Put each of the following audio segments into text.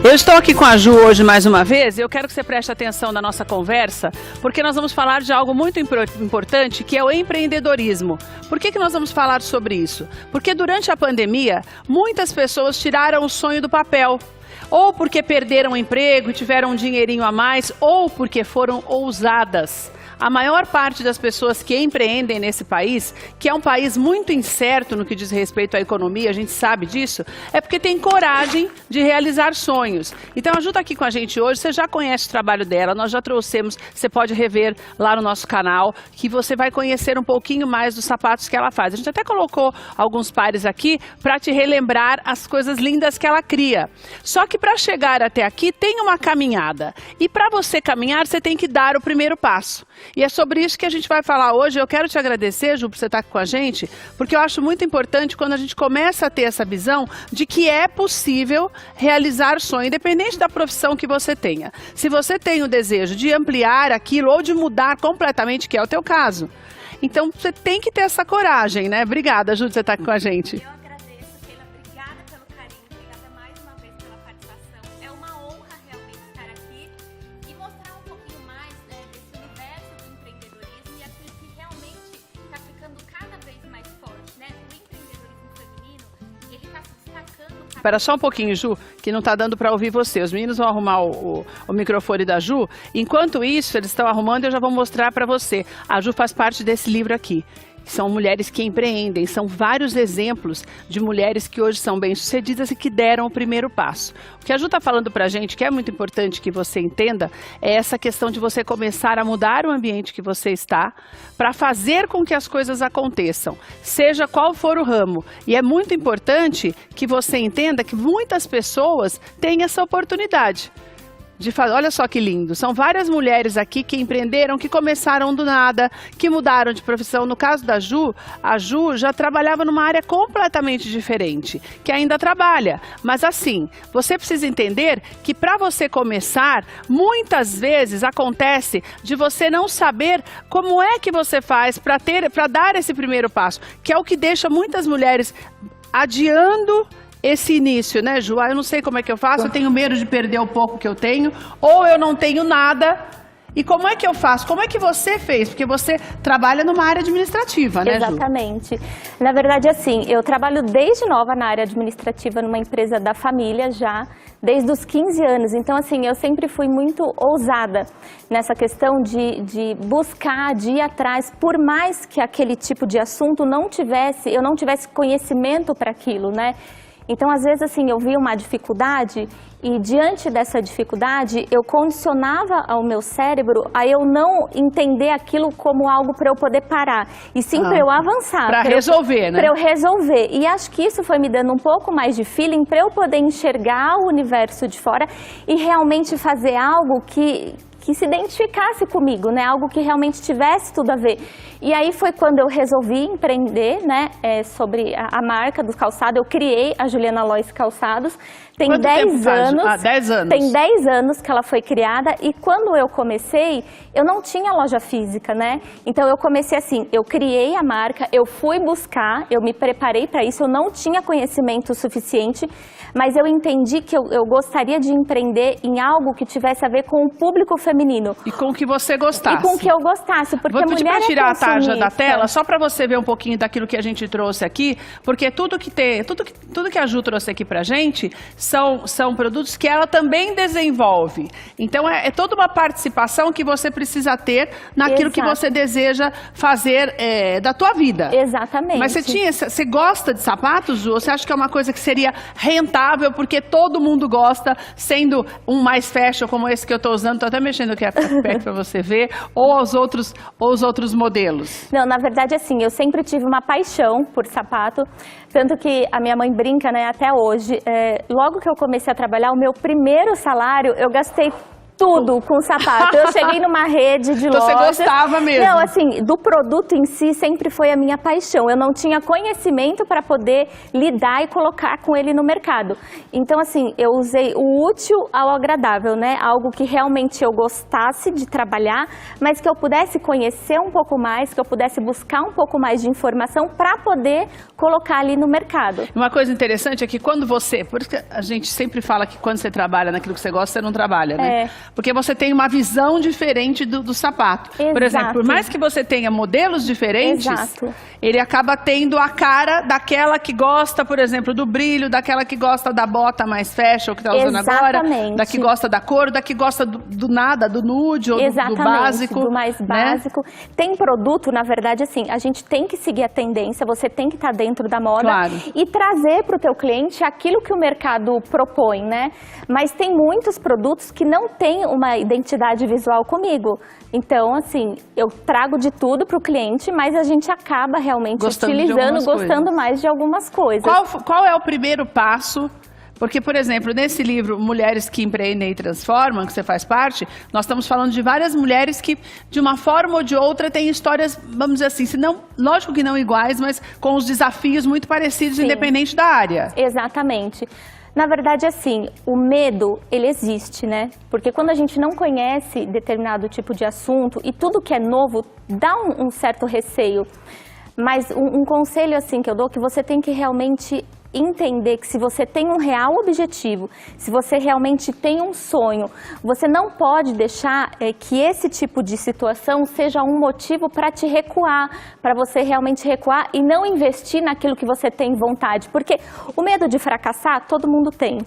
Eu estou aqui com a Ju hoje mais uma vez e eu quero que você preste atenção na nossa conversa, porque nós vamos falar de algo muito importante, que é o empreendedorismo. Por que nós vamos falar sobre isso? Porque durante a pandemia, muitas pessoas tiraram o sonho do papel. Ou porque perderam o emprego e tiveram um dinheirinho a mais, ou porque foram ousadas. A maior parte das pessoas que empreendem nesse país, que é um país muito incerto no que diz respeito à economia, a gente sabe disso, é porque tem coragem de realizar sonhos. Então a Ju está aqui com a gente hoje, você já conhece o trabalho dela, nós já trouxemos, você pode rever lá no nosso canal, que você vai conhecer um pouquinho mais dos sapatos que ela faz. A gente até colocou alguns pares aqui para te relembrar as coisas lindas que ela cria. Só que para chegar até aqui tem uma caminhada. E para você caminhar, você tem que dar o primeiro passo. E é sobre isso que a gente vai falar hoje. Eu quero te agradecer, Ju, por você estar aqui com a gente, porque eu acho muito importante quando a gente começa a ter essa visão de que é possível realizar sonho, independente da profissão que você tenha. Se você tem o desejo de ampliar aquilo ou de mudar completamente, que é o teu caso. Então, você tem que ter essa coragem, né? Obrigada, Ju, de você estar aqui com a gente. Espera só um pouquinho, Ju, que não está dando para ouvir você. Os meninos vão arrumar o microfone da Ju. Enquanto isso, eles estão arrumando, eu já vou mostrar para você. A Ju faz parte desse livro aqui. São mulheres que empreendem, são vários exemplos de mulheres que hoje são bem-sucedidas e que deram o primeiro passo. O que a Ju está falando para a gente, que é muito importante que você entenda, é essa questão de você começar a mudar o ambiente que você está para fazer com que as coisas aconteçam, seja qual for o ramo. E é muito importante que você entenda que muitas pessoas têm essa oportunidade. Olha só que lindo, são várias mulheres aqui que empreenderam, que começaram do nada, que mudaram de profissão. No caso da Ju, a Ju já trabalhava numa área completamente diferente, que ainda trabalha. Mas assim, você precisa entender que para você começar, muitas vezes acontece de você não saber como é que você faz para dar esse primeiro passo, que é o que deixa muitas mulheres adiando esse início, né, Ju? Eu não sei como é que eu faço, eu tenho medo de perder o pouco que eu tenho, ou eu não tenho nada. E como é que eu faço? Como é que você fez? Porque você trabalha numa área administrativa, né, Ju? Exatamente. Na verdade, assim, eu trabalho desde nova na área administrativa, numa empresa da família já, desde os 15 anos. Então, assim, eu sempre fui muito ousada nessa questão de buscar, de ir atrás, por mais que aquele tipo de assunto eu não tivesse conhecimento para aquilo, né? Então, às vezes, assim, eu via uma dificuldade e, diante dessa dificuldade, eu condicionava ao meu cérebro a eu não entender aquilo como algo para eu poder parar, e sim para eu avançar. Para resolver, né? Para eu resolver. E acho que isso foi me dando um pouco mais de feeling para eu poder enxergar o universo de fora e realmente fazer algo que se identificasse comigo, né? Algo que realmente tivesse tudo a ver. E aí foi quando eu resolvi empreender, né? Sobre a marca do calçado. Eu criei a Juliana Lois Calçados. Tem 10 anos. 10 anos. Tem 10 anos que ela foi criada, e quando eu comecei, eu não tinha loja física, né? Então eu comecei assim, eu criei a marca, eu fui buscar, eu me preparei para isso, eu não tinha conhecimento suficiente, mas eu entendi que eu gostaria de empreender em algo que tivesse a ver com o público feminino. E com o que você gostasse. E com o que eu gostasse, porque vou pedir para tirar a tarja da tela, só para você ver um pouquinho daquilo que a gente trouxe aqui, porque tudo que a Ju trouxe aqui pra gente são produtos que ela também desenvolve. Então, é toda uma participação que você precisa ter naquilo que você deseja fazer da tua vida. Exatamente. Mas você gosta de sapatos, Ju? Ou você acha que é uma coisa que seria rentável, porque todo mundo gosta, sendo um mais fashion como esse que eu estou usando, estou até mexendo aqui perto para você ver, ou os outros modelos? Não, na verdade, assim, eu sempre tive uma paixão por sapato, tanto que a minha mãe brinca, né, até hoje. Logo que eu comecei a trabalhar, o meu primeiro salário, eu gastei tudo com sapato. Eu cheguei numa rede de lojas. Você gostava mesmo? Não, assim, do produto em si sempre foi a minha paixão. Eu não tinha conhecimento para poder lidar e colocar com ele no mercado. Então, assim, eu usei o útil ao agradável, né? Algo que realmente eu gostasse de trabalhar, mas que eu pudesse conhecer um pouco mais, que eu pudesse buscar um pouco mais de informação para poder colocar ali no mercado. Uma coisa interessante é que quando você... Por isso que a gente sempre fala que quando você trabalha naquilo que você gosta, você não trabalha, né? Porque você tem uma visão diferente do sapato. Exato. Por exemplo, por mais que você tenha modelos diferentes, ele acaba tendo a cara daquela que gosta, por exemplo, do brilho, daquela que gosta da bota mais fashion que está usando agora, da que gosta da cor, da que gosta do nada, do nude ou do básico. Do mais básico. Tem produto, na verdade, assim, a gente tem que seguir a tendência, você tem que estar dentro da moda e trazer para o teu cliente aquilo que o mercado propõe, né? Mas tem muitos produtos que não têm uma identidade visual comigo. Então, assim, eu trago de tudo para o cliente, mas a gente acaba realmente utilizando, gostando mais de algumas coisas. Qual é o primeiro passo? Porque, por exemplo, nesse livro Mulheres que Empreendem e Transformam, que você faz parte, nós estamos falando de várias mulheres que, de uma forma ou de outra, têm histórias, vamos dizer assim, se não, lógico que não iguais, mas com os desafios muito parecidos, independente da área. Exatamente. Na verdade, assim, o medo, ele existe, né? Porque quando a gente não conhece determinado tipo de assunto e tudo que é novo, dá um certo receio. Mas um conselho, assim, que eu dou, que você tem que realmente entender que se você tem um real objetivo, se você realmente tem um sonho, você não pode deixar que esse tipo de situação seja um motivo para te recuar, para você realmente recuar e não investir naquilo que você tem vontade. Porque o medo de fracassar, todo mundo tem,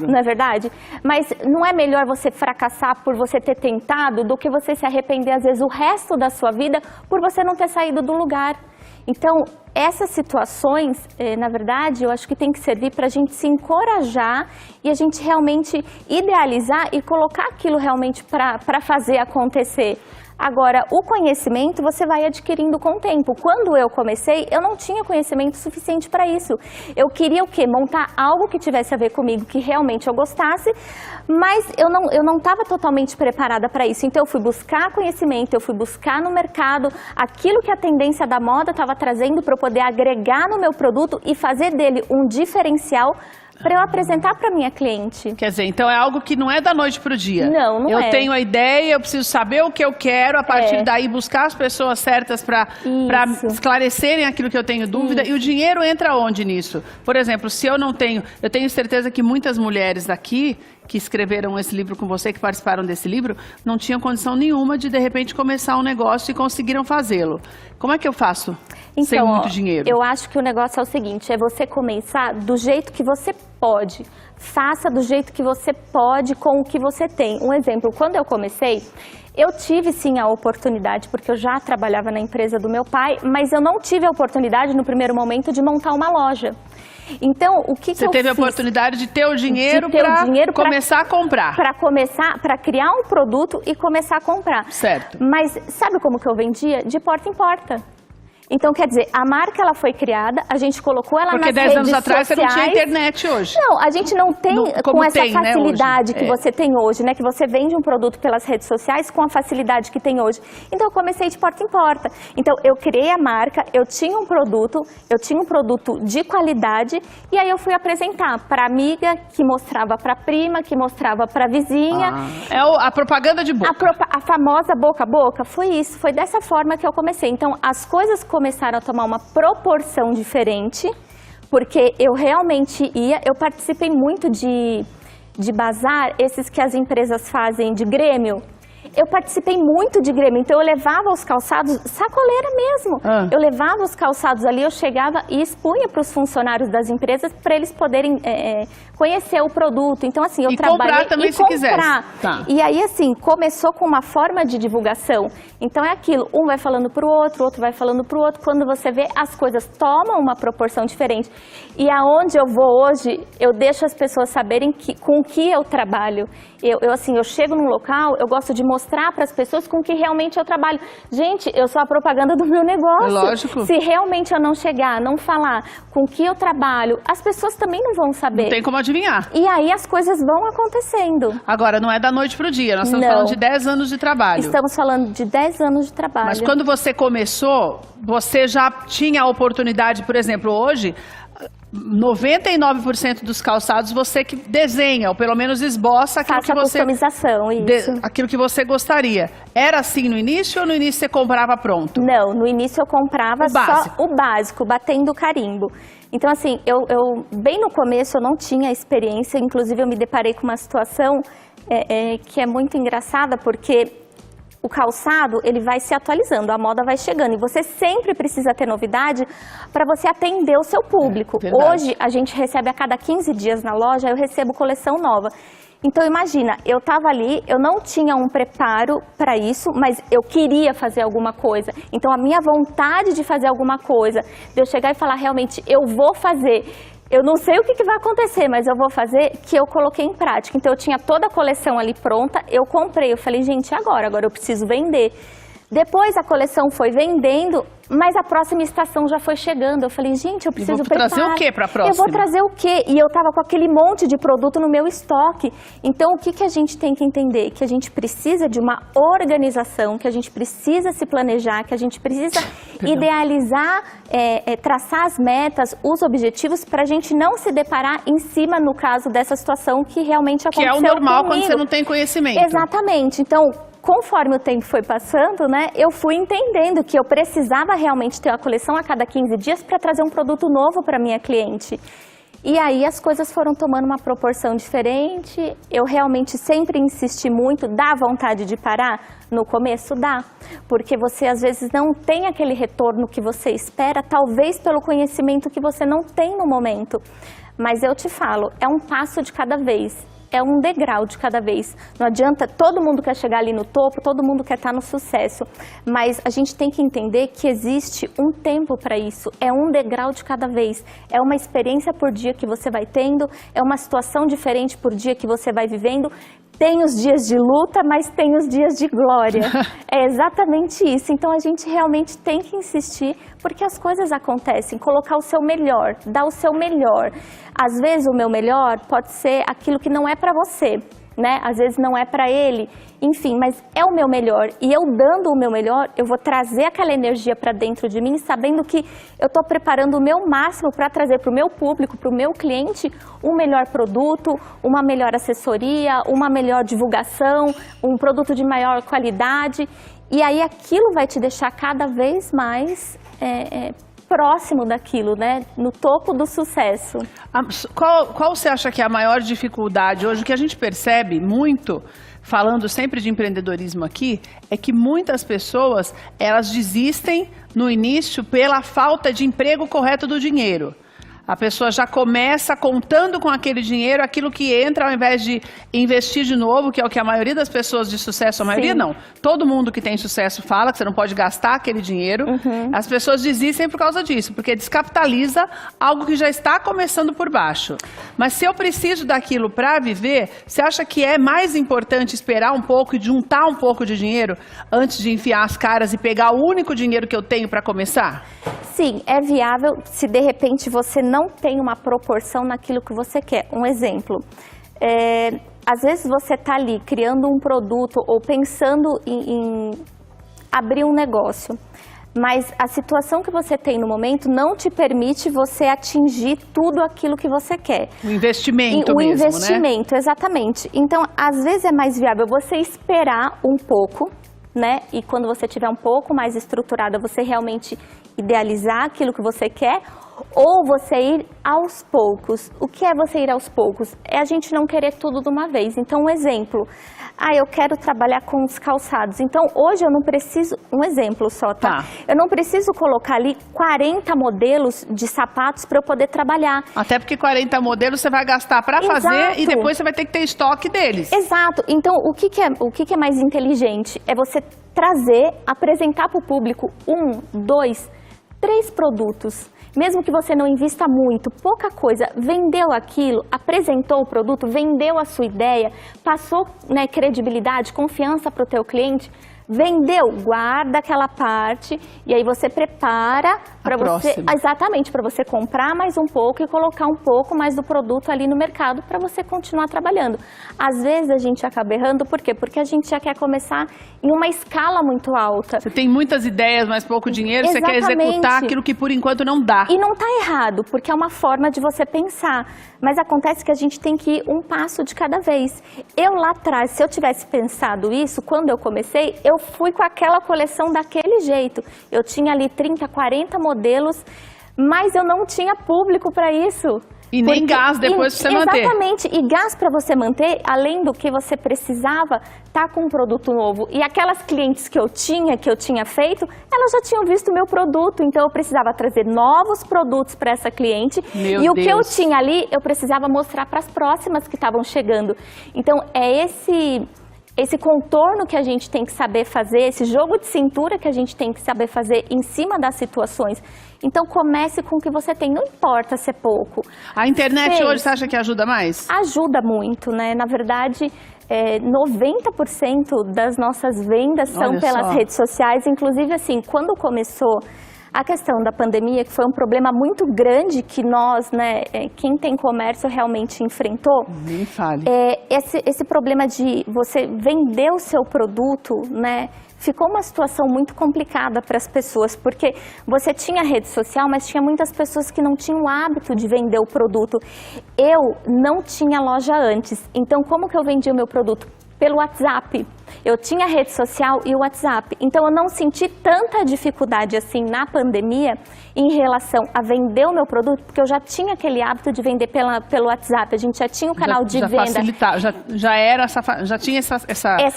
não é verdade? Mas não é melhor você fracassar por você ter tentado do que você se arrepender, às vezes, o resto da sua vida por você não ter saído do lugar. Então, essas situações, na verdade, eu acho que tem que servir para a gente se encorajar e a gente realmente idealizar e colocar aquilo realmente para fazer acontecer. Agora, o conhecimento você vai adquirindo com o tempo. Quando eu comecei, eu não tinha conhecimento suficiente para isso. Eu queria o quê? Montar algo que tivesse a ver comigo, que realmente eu gostasse, mas eu não estava totalmente preparada para isso. Então, eu fui buscar conhecimento, eu fui buscar no mercado aquilo que a tendência da moda estava trazendo para eu poder agregar no meu produto e fazer dele um diferencial para eu apresentar para minha cliente. Quer dizer, então é algo que não é da noite para o dia. Não é. Eu tenho a ideia, eu preciso saber o que eu quero, a partir daí buscar as pessoas certas para esclarecerem aquilo que eu tenho dúvida. E o dinheiro entra onde nisso? Por exemplo, se eu não tenho... Eu tenho certeza que muitas mulheres daqui que escreveram esse livro com você, que participaram desse livro, não tinham condição nenhuma de repente, começar um negócio e conseguiram fazê-lo. Como é que eu faço sem muito dinheiro? Eu acho que o negócio é o seguinte, é você começar do jeito que você pode. Faça do jeito que você pode com o que você tem. Um exemplo, quando eu comecei, eu tive sim a oportunidade, porque eu já trabalhava na empresa do meu pai, mas eu não tive a oportunidade no primeiro momento de montar uma loja. Então, o que eu fiz? Você teve a oportunidade de ter o dinheiro para começar a comprar. Para criar um produto e começar a comprar. Certo. Mas sabe como que eu vendia? De porta em porta. Então, quer dizer, a marca ela foi criada, a gente colocou ela nas redes sociais. Porque 10 anos atrás você não tinha internet hoje. Não, a gente não tem com essa facilidade que você tem hoje, né? Que você vende um produto pelas redes sociais com a facilidade que tem hoje. Então, eu comecei de porta em porta. Então, eu criei a marca, eu tinha um produto de qualidade e aí eu fui apresentar para amiga, que mostrava para prima, que mostrava para vizinha. É a propaganda de boca. A famosa boca a boca, foi isso. Foi dessa forma que eu comecei. Então, as coisas começaram a tomar uma proporção diferente, porque eu realmente eu participei muito de bazar, esses que as empresas fazem de Grêmio. Eu participei muito de Grêmio, então eu levava os calçados, sacoleira mesmo. Eu levava os calçados ali, eu chegava e expunha para os funcionários das empresas para eles poderem conhecer o produto. Então, assim, eu trabalhei comprar também, se quiser. E aí, assim, começou com uma forma de divulgação. Então, é aquilo, um vai falando para o outro vai falando para o outro. Quando você vê, as coisas tomam uma proporção diferente. E aonde eu vou hoje, eu deixo as pessoas saberem com o que eu trabalho. Eu chego num local, eu gosto de mostrar para as pessoas com que realmente eu trabalho. Gente, eu sou a propaganda do meu negócio. Lógico. Se realmente eu não chegar, não falar com que eu trabalho, as pessoas também não vão saber. Não tem como adivinhar. E aí as coisas vão acontecendo. Agora, não é da noite pro dia, nós estamos Não. falando de 10 anos de trabalho. Estamos falando de 10 anos de trabalho. Mas quando você começou, você já tinha a oportunidade, por exemplo, hoje, 99% dos calçados você que desenha, ou pelo menos esboça aquilo Faça que você... customização, isso. aquilo que você gostaria. Era assim no início ou no início você comprava pronto? Não, no início eu comprava O básico. só o básico, batendo carimbo. Então, assim, eu bem no começo eu não tinha experiência, inclusive eu me deparei com uma situação que é muito engraçada, porque o calçado, ele vai se atualizando, a moda vai chegando e você sempre precisa ter novidade para você atender o seu público. Hoje, a gente recebe a cada 15 dias na loja, eu recebo coleção nova. Então, imagina, eu estava ali, eu não tinha um preparo para isso, mas eu queria fazer alguma coisa. Então, a minha vontade de fazer alguma coisa, de eu chegar e falar, realmente, eu vou fazer. Eu não sei o que vai acontecer, mas eu vou fazer, que eu coloquei em prática. Então, eu tinha toda a coleção ali pronta, eu comprei. Eu falei, gente, agora eu preciso vender. Depois a coleção foi vendendo, mas a próxima estação já foi chegando. Eu falei, gente, eu preciso preparar. trazer o quê para a próxima? Eu vou trazer o quê? E eu estava com aquele monte de produto no meu estoque. Então, o que a gente tem que entender? Que a gente precisa de uma organização, que a gente precisa se planejar, que a gente precisa idealizar, traçar as metas, os objetivos, para a gente não se deparar em cima, no caso dessa situação que realmente aconteceu comigo. Que é o normal comigo. Quando você não tem conhecimento. Exatamente. Então, conforme o tempo foi passando, né, eu fui entendendo que eu precisava realmente ter uma coleção a cada 15 dias para trazer um produto novo para minha cliente. E aí as coisas foram tomando uma proporção diferente, eu realmente sempre insisti muito, dá vontade de parar? No começo dá, porque você às vezes não tem aquele retorno que você espera, talvez pelo conhecimento que você não tem no momento. Mas eu te falo, é um passo de cada vez. É um degrau de cada vez. Não adianta, todo mundo quer chegar ali no topo, todo mundo quer estar no sucesso. Mas a gente tem que entender que existe um tempo para isso. É um degrau de cada vez. É uma experiência por dia que você vai tendo, é uma situação diferente por dia que você vai vivendo. Tem os dias de luta, mas tem os dias de glória. É exatamente isso. Então, a gente realmente tem que insistir, porque as coisas acontecem. Colocar o seu melhor, dar o seu melhor. Às vezes, o meu melhor pode ser aquilo que não é para você, né? Às vezes, não é para ele. Enfim, mas é o meu melhor. E eu dando o meu melhor, eu vou trazer aquela energia para dentro de mim, sabendo que eu estou preparando o meu máximo para trazer para o meu público, para o meu cliente, um melhor produto, uma melhor assessoria, uma melhor divulgação, um produto de maior qualidade. E aí aquilo vai te deixar cada vez mais próximo daquilo, né? No topo do sucesso. Qual você acha que é a maior dificuldade hoje? O que a gente percebe muito, falando sempre de empreendedorismo aqui, é que muitas pessoas, elas desistem no início pela falta de emprego correto do dinheiro. A pessoa já começa contando com aquele dinheiro, aquilo que entra, ao invés de investir de novo, que é o que a maioria das pessoas de sucesso, a maioria não, todo mundo que tem sucesso fala que você não pode gastar aquele dinheiro. As pessoas desistem por causa disso, porque descapitaliza algo que já está começando por baixo. Mas se eu preciso daquilo para viver, você acha que é mais importante esperar um pouco e juntar um pouco de dinheiro antes de enfiar as caras e pegar o único dinheiro que eu tenho para começar? Sim, é viável se de repente você não tem uma proporção naquilo que você quer. Um exemplo, às vezes você está ali criando um produto ou pensando em abrir um negócio, mas a situação que você tem no momento não te permite você atingir tudo aquilo que você quer. O investimento o mesmo, investimento, né? Exatamente. Então, às vezes é mais viável você esperar um pouco, né? E quando você tiver um pouco mais estruturada, você realmente idealizar aquilo que você quer, ou você ir aos poucos. O que é você ir aos poucos? É a gente não querer tudo de uma vez. Então, um exemplo. Eu quero trabalhar com os calçados. Então, hoje eu não preciso... Um exemplo só, tá? Eu não preciso colocar ali 40 modelos de sapatos para eu poder trabalhar. Até porque 40 modelos você vai gastar para fazer e depois você vai ter que ter estoque deles. Exato. Então, o que é mais inteligente? É você trazer, apresentar para o público 1, 2, 3 produtos. Mesmo que você não invista muito, pouca coisa, vendeu aquilo, apresentou o produto, vendeu a sua ideia, passou, né, credibilidade, confiança para o teu cliente, Vendeu, guarda aquela parte e aí você prepara para você, exatamente, para você comprar mais um pouco e colocar um pouco mais do produto ali no mercado para você continuar trabalhando. Às vezes a gente acaba errando, por quê? Porque a gente já quer começar em uma escala muito alta. Você tem muitas ideias, mas pouco dinheiro, você quer executar aquilo que por enquanto não dá. E não está errado, porque é uma forma de você pensar. Mas acontece que a gente tem que ir um passo de cada vez. Eu lá atrás, se eu tivesse pensado isso, quando eu comecei, eu fui com aquela coleção daquele jeito. Eu tinha ali 30, 40 modelos, mas eu não tinha público para isso. E nem gás depois para você manter. Exatamente, e gás para você manter, além do que você precisava, tá com um produto novo. E aquelas clientes que eu tinha feito, elas já tinham visto o meu produto, então eu precisava trazer novos produtos para essa cliente. O que eu tinha ali, eu precisava mostrar para as próximas que estavam chegando. Então é esse contorno que a gente tem que saber fazer, esse jogo de cintura que a gente tem que saber fazer em cima das situações. Então comece com o que você tem, não importa se é pouco. A internet hoje você acha que ajuda mais? Ajuda muito, né? Na verdade, 90% das nossas vendas são pelas redes sociais. Inclusive, assim, quando começou a questão da pandemia, que foi um problema muito grande que nós, né, quem tem comércio realmente enfrentou. Nem fale. Esse problema de você vender o seu produto, né, ficou uma situação muito complicada para as pessoas, porque você tinha rede social, mas tinha muitas pessoas que não tinham o hábito de vender o produto. Eu não tinha loja antes, então como que eu vendia o meu produto? Pelo WhatsApp. Eu tinha rede social e o WhatsApp. Então eu não senti tanta dificuldade assim na pandemia em relação a vender o meu produto, porque eu já tinha aquele hábito de vender pelo WhatsApp. A gente já tinha um canal de venda. Já tinha essa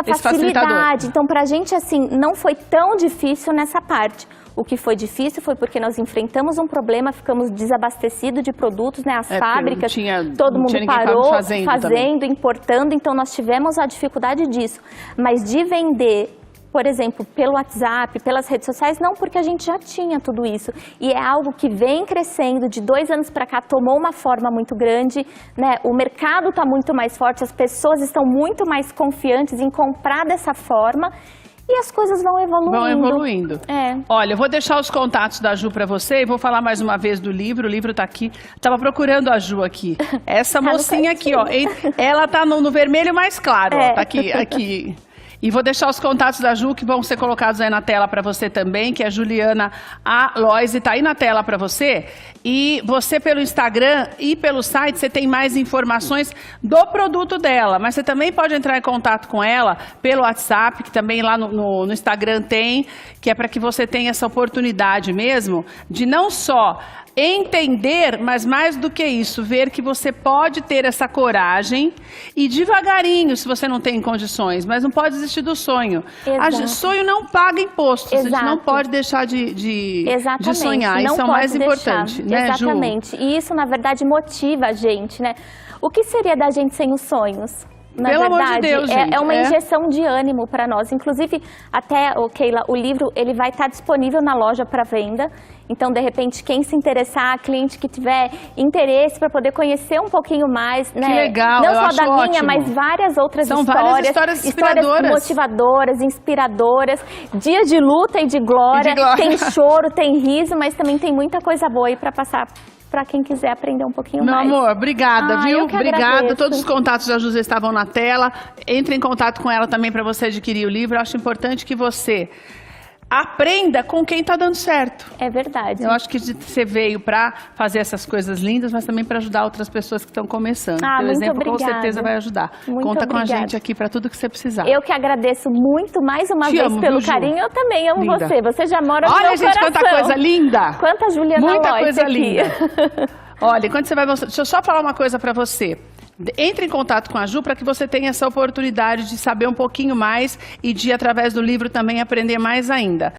facilidade. Então pra gente assim não foi tão difícil nessa parte. O que foi difícil foi porque nós enfrentamos um problema, ficamos desabastecidos de produtos, né? As fábricas, todo mundo parou fazendo, importando, então nós tivemos a dificuldade disso. Mas de vender, por exemplo, pelo WhatsApp, pelas redes sociais, não, porque a gente já tinha tudo isso. E é algo que vem crescendo, de 2 anos para cá, tomou uma forma muito grande, né? O mercado está muito mais forte, as pessoas estão muito mais confiantes em comprar dessa forma. E as coisas vão evoluindo. Vão evoluindo. Olha, eu vou deixar os contatos da Ju para você e vou falar mais uma vez do livro. O livro tá aqui. Tava procurando a Ju aqui. Essa mocinha aqui, ó. Ela tá no vermelho mais claro, ó. Tá aqui. E vou deixar os contatos da Ju, que vão ser colocados aí na tela para você também, que é Juliana Aloise, tá aí na tela para você. E você pelo Instagram e pelo site, você tem mais informações do produto dela. Mas você também pode entrar em contato com ela pelo WhatsApp, que também lá no Instagram tem, que é para que você tenha essa oportunidade mesmo de não só entender, mas mais do que isso, ver que você pode ter essa coragem e devagarinho, se você não tem condições, mas não pode desistir do sonho. Sonho não paga imposto, a gente não pode deixar de sonhar, isso é o mais importante, né, Ju? Exatamente, e isso na verdade motiva a gente, né? O que seria da gente sem os sonhos? Na Pelo verdade, amor de Deus, gente, é uma injeção de ânimo para nós. Inclusive, até, Keila, o livro ele vai estar disponível na loja para venda. Então, de repente, quem se interessar, cliente que tiver interesse para poder conhecer um pouquinho mais, né? Que legal, não eu só da minha, ótimo. mas várias outras São histórias. Várias histórias inspiradoras. Motivadoras, inspiradoras. Dia de luta e de glória. Tem choro, tem riso, mas também tem muita coisa boa aí para passar para quem quiser aprender um pouquinho mais. Meu amor, obrigada, viu? Obrigada. Agradeço. Todos os contatos da José estavam na tela. Entre em contato com ela também para você adquirir o livro. Eu acho importante que você aprenda com quem está dando certo. É verdade. Eu acho que você veio para fazer essas coisas lindas, mas também para ajudar outras pessoas que estão começando. Pelo exemplo, com certeza vai ajudar. Conta com a gente aqui para tudo que você precisar. Eu que agradeço muito mais uma vez pelo carinho. Eu também amo você. Você já mora no meu coração. Olha, gente, quanta coisa linda. Quanta Juliana Aloise Muita coisa aqui. linda. Olha, quando você vai mostrar... Deixa eu só falar uma coisa para você. Entre em contato com a Ju para que você tenha essa oportunidade de saber um pouquinho mais e de, através do livro, também aprender mais ainda.